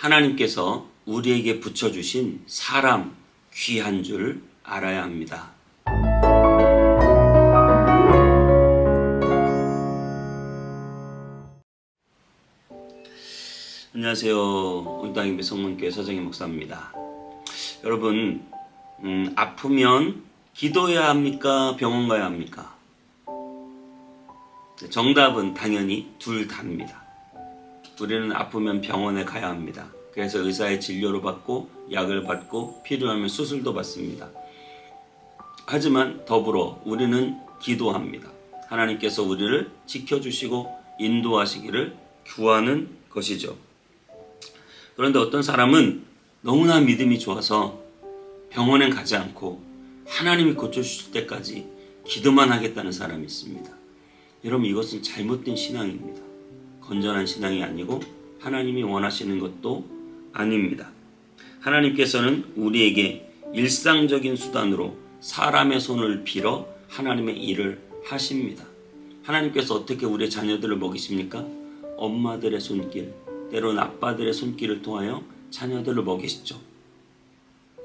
하나님께서 우리에게 붙여주신 사람 귀한 줄 알아야 합니다. 안녕하세요. 온땅예배 성문교회 서정희 목사입니다. 여러분, 아프면 기도해야 합니까? 병원 가야 합니까? 정답은 당연히 둘 다입니다. 우리는 아프면 병원에 가야 합니다. 그래서 의사의 진료를 받고 약을 받고 필요하면 수술도 받습니다. 하지만 더불어 우리는 기도합니다. 하나님께서 우리를 지켜주시고 인도하시기를 구하는 것이죠. 그런데 어떤 사람은 너무나 믿음이 좋아서 병원에 가지 않고 하나님이 고쳐주실 때까지 기도만 하겠다는 사람이 있습니다. 여러분, 이것은 잘못된 신앙입니다. 건전한 신앙이 아니고 하나님이 원하시는 것도 아닙니다. 하나님께서는 우리에게 일상적인 수단으로 사람의 손을 빌어 하나님의 일을 하십니다. 하나님께서 어떻게 우리의 자녀들을 먹이십니까? 엄마들의 손길, 때로는 아빠들의 손길을 통하여 자녀들을 먹이시죠.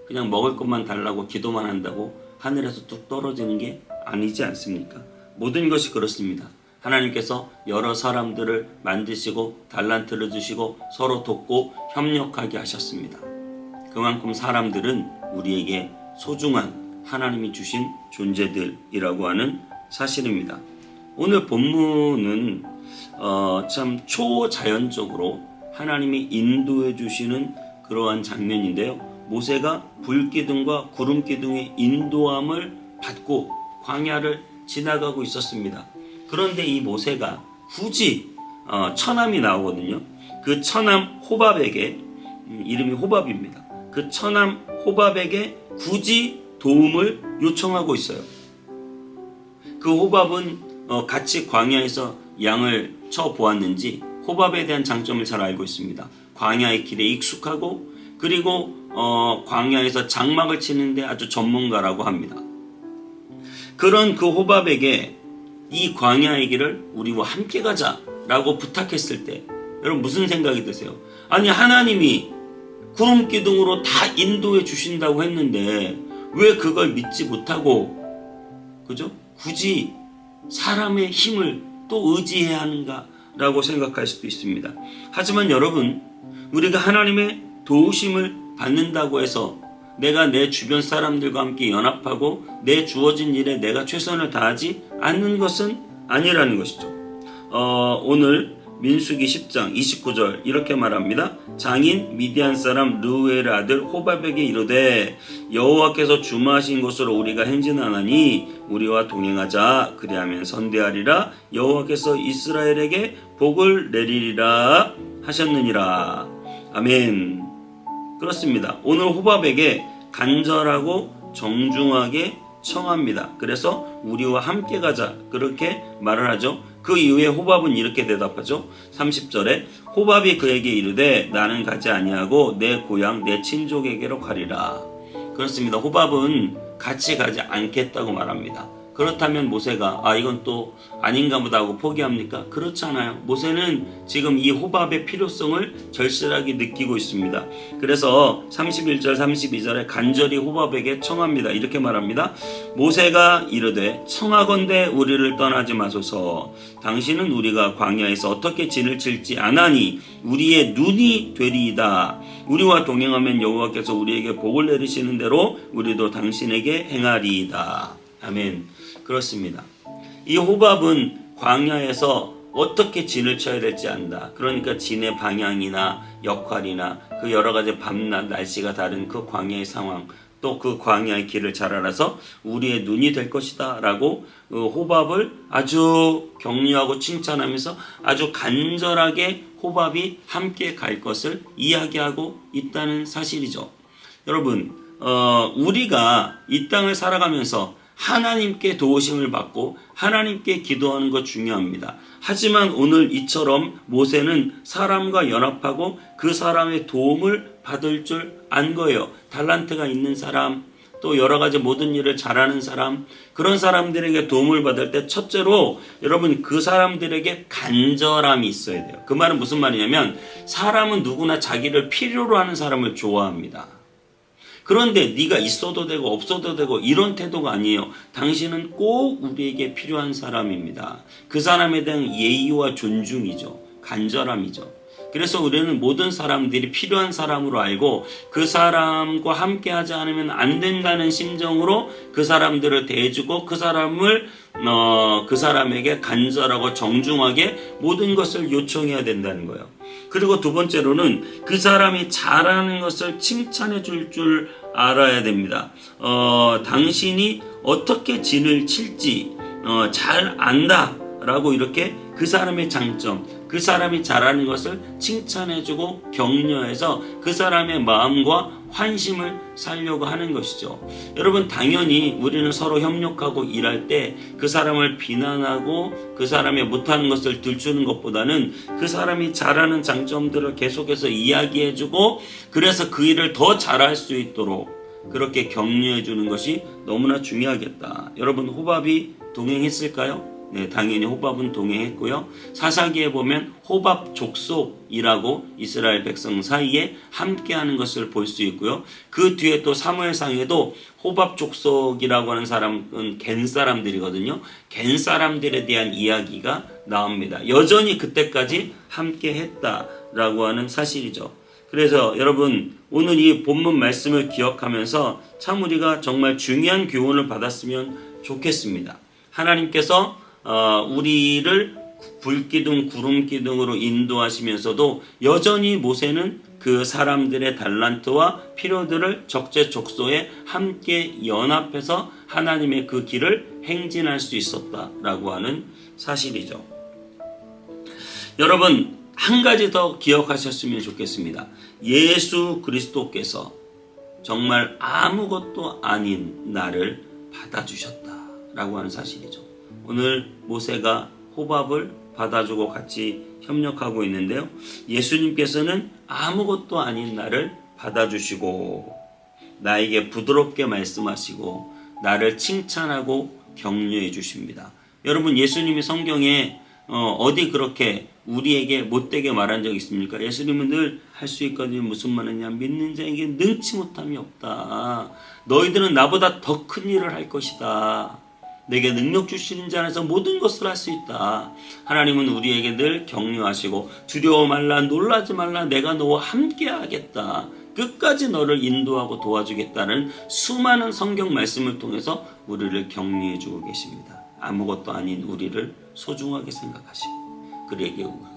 그냥 먹을 것만 달라고 기도만 한다고 하늘에서 뚝 떨어지는 게 아니지 않습니까? 모든 것이 그렇습니다. 하나님께서 여러 사람들을 만드시고 달란트를 주시고 서로 돕고 협력하게 하셨습니다. 그만큼 사람들은 우리에게 소중한 하나님이 주신 존재들이라고 하는 사실입니다. 오늘 본문은 참 초자연적으로 하나님이 인도해 주시는 그러한 장면인데요. 모세가 불기둥과 구름기둥의 인도함을 받고 광야를 지나가고 있었습니다. 그런데 이 모세가 굳이 처남이 나오거든요. 그 처남 호밥에게, 이름이 호밥입니다. 그 처남 호밥에게 굳이 도움을 요청하고 있어요. 그 호밥은 같이 광야에서 양을 쳐보았는지 호밥에 대한 장점을 잘 알고 있습니다. 광야의 길에 익숙하고 그리고 광야에서 장막을 치는데 아주 전문가라고 합니다. 그런 그 호밥에게 이 광야의 길을 우리와 함께 가자라고 부탁했을 때 여러분 무슨 생각이 드세요? 아니, 하나님이 구름기둥으로 다 인도해 주신다고 했는데 왜 그걸 믿지 못하고, 그죠? 굳이 사람의 힘을 또 의지해야 하는가라고 생각할 수도 있습니다. 하지만 여러분, 우리가 하나님의 도우심을 받는다고 해서 내가 내 주변 사람들과 함께 연합하고 내 주어진 일에 내가 최선을 다하지 않는 것은 아니라는 것이죠. 오늘 민수기 10장 29절 이렇게 말합니다. 장인 미디안 사람 르우엘의 아들 호밥에게 이르되 여호와께서 주마하신 곳으로 우리가 행진하나니 우리와 동행하자. 그리하면 선대하리라. 여호와께서 이스라엘에게 복을 내리리라 하셨느니라. 아멘. 그렇습니다. 오늘 호밥에게 간절하고 정중하게 청합니다. 그래서 우리와 함께 가자 그렇게 말을 하죠. 그 이후에 호밥은 이렇게 대답하죠. 30절에 호밥이 그에게 이르되 나는 가지 아니하고 내 고향 내 친족에게로 가리라. 그렇습니다. 호밥은 같이 가지 않겠다고 말합니다. 그렇다면 모세가 이건 또 아닌가 보다 하고 포기합니까? 그렇지 않아요. 모세는 지금 이 호밥의 필요성을 절실하게 느끼고 있습니다. 그래서 31절 32절에 간절히 호밥에게 청합니다. 이렇게 말합니다. 모세가 이르되 청하건대 우리를 떠나지 마소서. 당신은 우리가 광야에서 어떻게 진을 칠지 아나니 우리의 눈이 되리이다. 우리와 동행하면 여호와께서 우리에게 복을 내리시는 대로 우리도 당신에게 행하리이다. 아멘. 그렇습니다. 이 호밥은 광야에서 어떻게 진을 쳐야 될지 안다. 그러니까 진의 방향이나 역할이나 그 여러 가지 밤낮 날씨가 다른 그 광야의 상황, 또 그 광야의 길을 잘 알아서 우리의 눈이 될 것이다 라고 호밥을 아주 격려하고 칭찬하면서 아주 간절하게 호밥이 함께 갈 것을 이야기하고 있다는 사실이죠. 여러분, 우리가 이 땅을 살아가면서 하나님께 도우심을 받고 하나님께 기도하는 것 중요합니다. 하지만 오늘 이처럼 모세는 사람과 연합하고 그 사람의 도움을 받을 줄 안 거예요. 달란트가 있는 사람, 또 여러 가지 모든 일을 잘하는 사람, 그런 사람들에게 도움을 받을 때 첫째로 여러분 그 사람들에게 간절함이 있어야 돼요. 그 말은 무슨 말이냐면 사람은 누구나 자기를 필요로 하는 사람을 좋아합니다. 그런데 네가 있어도 되고 없어도 되고 이런 태도가 아니에요. 당신은 꼭 우리에게 필요한 사람입니다. 그 사람에 대한 예의와 존중이죠. 간절함이죠. 그래서 우리는 모든 사람들이 필요한 사람으로 알고 그 사람과 함께 하지 않으면 안 된다는 심정으로 그 사람들을 대해주고 그 사람에게 간절하고 정중하게 모든 것을 요청해야 된다는 거예요. 그리고 두 번째로는 그 사람이 잘하는 것을 칭찬해 줄 알아야 됩니다. 당신이 어떻게 진을 칠지 잘 안다라고 이렇게 그 사람의 장점, 그 사람이 잘하는 것을 칭찬해주고 격려해서 그 사람의 마음과 환심을 살려고 하는 것이죠. 여러분 당연히 우리는 서로 협력하고 일할 때 그 사람을 비난하고 그 사람이 못하는 것을 들추는 것보다는 그 사람이 잘하는 장점들을 계속해서 이야기해주고 그래서 그 일을 더 잘할 수 있도록 그렇게 격려해주는 것이 너무나 중요하겠다. 여러분 호밥이 동행했을까요? 네, 당연히 호밥은 동행했고요. 사사기에 보면 호밥 족속이라고 이스라엘 백성 사이에 함께하는 것을 볼 수 있고요. 그 뒤에 또 사무엘상에도 호밥 족속이라고 하는 사람은 겐 사람들이거든요. 겐 사람들에 대한 이야기가 나옵니다. 여전히 그때까지 함께했다라고 하는 사실이죠. 그래서 여러분 오늘 이 본문 말씀을 기억하면서 참 우리가 정말 중요한 교훈을 받았으면 좋겠습니다. 하나님께서 우리를 불기둥 구름기둥으로 인도하시면서도 여전히 모세는 그 사람들의 달란트와 필요들을 적재적소에 함께 연합해서 하나님의 그 길을 행진할 수 있었다라고 하는 사실이죠. 여러분 한 가지 더 기억하셨으면 좋겠습니다. 예수 그리스도께서 정말 아무것도 아닌 나를 받아주셨다라고 하는 사실이죠. 오늘 모세가 호밥을 받아주고 같이 협력하고 있는데요. 예수님께서는 아무것도 아닌 나를 받아주시고 나에게 부드럽게 말씀하시고 나를 칭찬하고 격려해 주십니다. 여러분 예수님이 성경에 어디 그렇게 우리에게 못되게 말한 적 있습니까? 예수님은 늘 할 수 있거든요. 무슨 말이냐? 믿는 자에게 능치 못함이 없다. 너희들은 나보다 더 큰 일을 할 것이다. 내게 능력 주시는 자 안에서 모든 것을 할 수 있다. 하나님은 우리에게 늘 격려하시고 두려워 말라 놀라지 말라 내가 너와 함께 하겠다. 끝까지 너를 인도하고 도와주겠다는 수많은 성경 말씀을 통해서 우리를 격려해 주고 계십니다. 아무것도 아닌 우리를 소중하게 생각하시고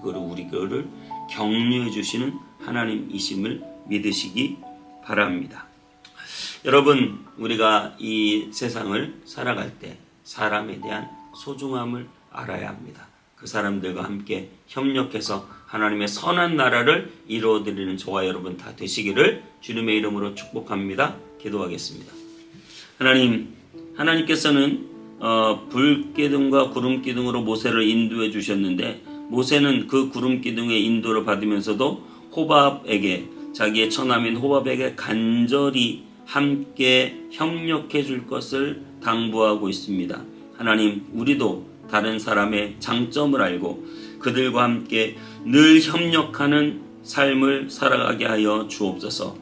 우리를 격려해 주시는 하나님이심을 믿으시기 바랍니다. 여러분 우리가 이 세상을 살아갈 때 사람에 대한 소중함을 알아야 합니다. 그 사람들과 함께 협력해서 하나님의 선한 나라를 이루어드리는 저와 여러분 다 되시기를 주님의 이름으로 축복합니다. 기도하겠습니다. 하나님께서는 불기둥과 구름기둥으로 모세를 인도해 주셨는데 모세는 그 구름기둥의 인도를 받으면서도 호밥에게 자기의 처남인 호밥에게 간절히 함께 협력해 줄 것을 당부하고 있습니다. 하나님 우리도 다른 사람의 장점을 알고 그들과 함께 늘 협력하는 삶을 살아가게 하여 주옵소서.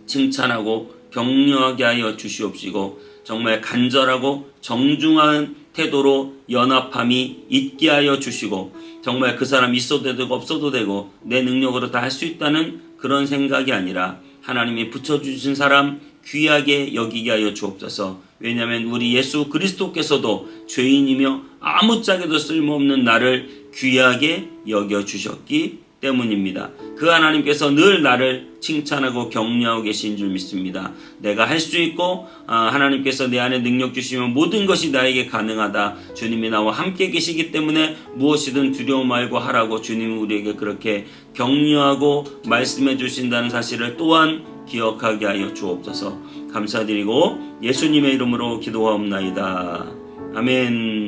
칭찬하고 격려하게 하여 주시옵시고 정말 간절하고 정중한 태도로 연합함이 있게 하여 주시고 정말 그 사람 있어도 되고 없어도 되고 내 능력으로 다 할 수 있다는 그런 생각이 아니라 하나님이 붙여주신 사람 귀하게 여기게 하여 주옵소서. 왜냐하면 우리 예수 그리스도께서도 죄인이며 아무짝에도 쓸모없는 나를 귀하게 여겨주셨기 때문입니다. 그 하나님께서 늘 나를 칭찬하고 격려하고 계신 줄 믿습니다. 내가 할 수 있고 하나님께서 내 안에 능력 주시면 모든 것이 나에게 가능하다. 주님이 나와 함께 계시기 때문에 무엇이든 두려움 말고 하라고 주님이 우리에게 그렇게 격려하고 말씀해 주신다는 사실을 또한 기억하게 하여 주옵소서. 감사드리고 예수님의 이름으로 기도하옵나이다. 아멘.